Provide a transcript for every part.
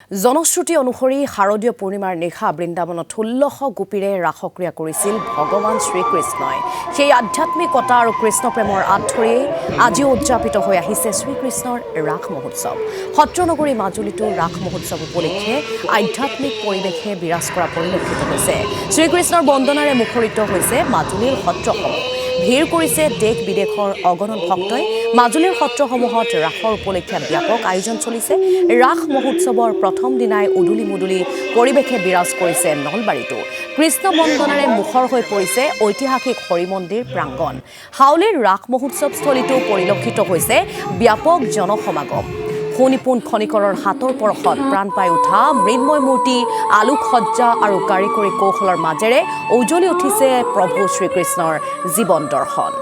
জনশ্ৰুতি অনুসৰি শাৰদীয় পূৰ্ণিমাৰ নিশা বৃন্দাবনত ১৬০০ গোপীৰে ৰাসক্ৰিয়া কৰিছিল ভগৱান শ্ৰীকৃষ্ণই। সেই আধ্যাত্মিকতা আৰু কৃষ্ণ প্ৰেমৰ আঁত ধৰি আজিও উদযাপিত হৈ আহিছে শ্ৰীকৃষ্ণৰ ৰাস মহোৎসৱ। সত্ৰনগৰী মাজুলীতো ৰাস মহোৎসৱ উপলক্ষে আধ্যাত্মিক পৰিৱেশে বিৰাজ কৰা পৰিলক্ষিত হৈছে। শ্ৰীকৃষ্ণৰ বন্দনাৰে মুখৰিত হৈছে মাজুলীৰ সত্ৰসমূহ। ভিৰ কৰিছে দেশ বিদেশৰ অগণন ভক্তই। মাজুলীৰ সত্ৰসমূহত ৰাসৰ উপলক্ষে ব্যাপক আয়োজন চলিছে। ৰাস মহোৎসৱৰ প্ৰথম দিনাই উদুলি মুদুলি পৰিৱেশে বিৰাজ কৰিছে নলবাৰীতো। কৃষ্ণ বন্দনাৰে মুখৰ হৈ পৰিছে ঐতিহাসিক হৰি মন্দিৰ প্ৰাংগণ। হাউলিৰ ৰাস মহোৎসৱস্থলীতো পৰিলক্ষিত হৈছে ব্যাপক জনসমাগম। সোণিপুণ খনিকৰৰ হাতৰ পৰশত প্ৰাণ পাই উঠা মৃন্ময় মূৰ্তি, আলোকসজ্জা আৰু কাৰিকৰী কৌশলৰ মাজেৰে উজ্বলি উঠিছে প্ৰভু শ্ৰীকৃষ্ণৰ জীৱন দৰ্শন।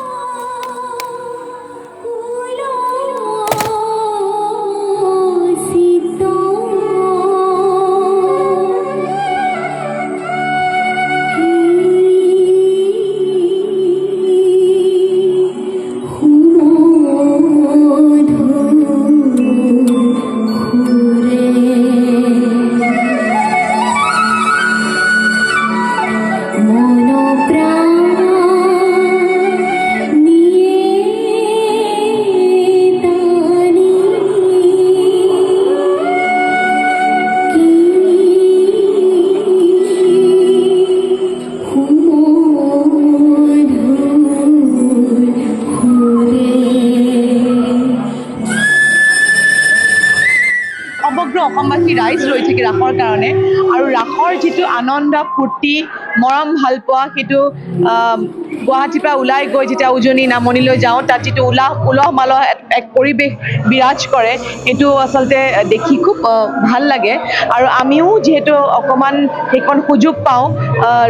সমগ্ৰ অসমবাসী ৰাইজ ৰৈ থাকে ৰাসৰ কাৰণে আৰু ৰাসৰ যিটো আনন্দ ফূৰ্তি মৰম ভালপোৱা সেইটো গুৱাহাটীৰ পৰা ওলাই গৈ যেতিয়া উজনি নামনিলৈ যাওঁ তাত যিটো উলহ মালহ এক পৰিৱেশ বিৰাজ কৰে সেইটো আচলতে দেখি খুব ভাল লাগে। আৰু আমিও যিহেতু অকণমান সেইখন সুযোগ পাওঁ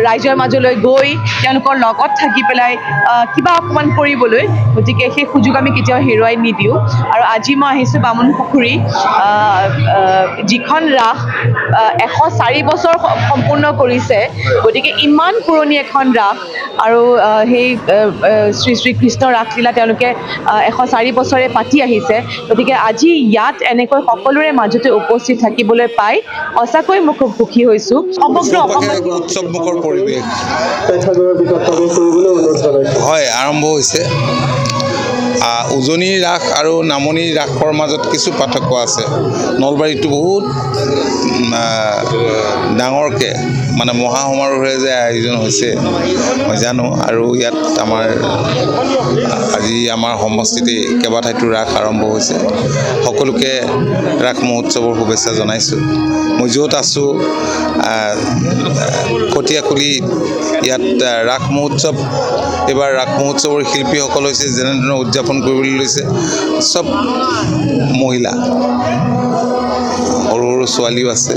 ৰাইজৰ মাজলৈ গৈ তেওঁলোকৰ লগত থাকি পেলাই কিবা অকণমান কৰিবলৈ, গতিকে সেই সুযোগ আমি কেতিয়াও হেৰুৱাই নিদিওঁ। আৰু আজি মই আহিছোঁ বামুণপুখুৰী, যিখন ৰাস ১০৪ বছৰ সম্পূৰ্ণ কৰিছে, গতিকে ইমান পুৰণি এখন ৰাস আৰু সেই শ্ৰীকৃষ্ণ ৰাসলীলা তেওঁলোকে ১০৪ বছৰে পাতি আহিছে। গতিকে আজি ইয়াত এনেকৈ সকলোৰে মাজতে উপস্থিত থাকিবলৈ পাই সঁচাকৈ মই খুব সুখী হৈছোঁ। সমগ্ৰ উৎসৱমুখৰ পৰিৱেশ হয় আৰম্ভ হৈছে। উজনিৰ ৰাস আৰু নামনিৰ ৰাসৰ মাজত কিছু পাৰ্থক্য আছে। নলবাৰীতো বহুত ডাঙৰকৈ মানে মহা সমাৰোহেৰে যে আয়োজন হৈছে মই জানো, আৰু ইয়াত আজি আমাৰ সমষ্টিতে কেইবাঠাইতো ৰাস আৰম্ভ হৈছে। সকলোকে ৰাস মহোৎসৱৰ শুভেচ্ছা জনাইছোঁ। মই য'ত আছোঁ কটীয়াকুলি, ইয়াত ৰাস মহোৎসৱ, এইবাৰ ৰাস মহোৎসৱৰ শিল্পীসকল হৈছে যেনেধৰণে উদযাপন কৰিবলৈ লৈছে, চব মহিলা, সৰু সৰু ছোৱালীও আছে।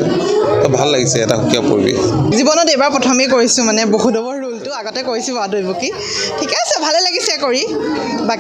ভাল লাগিছে, এটা সুকীয়া পৰিৱেশ। জীৱনত এইবাৰ প্ৰথমেই কৰিছোঁ, মানে বহুদবৰ ৰোলটো আগতে কৰিছোঁ দৈৱকী। ঠিকে আছে, ভালে লাগিছে কৰি।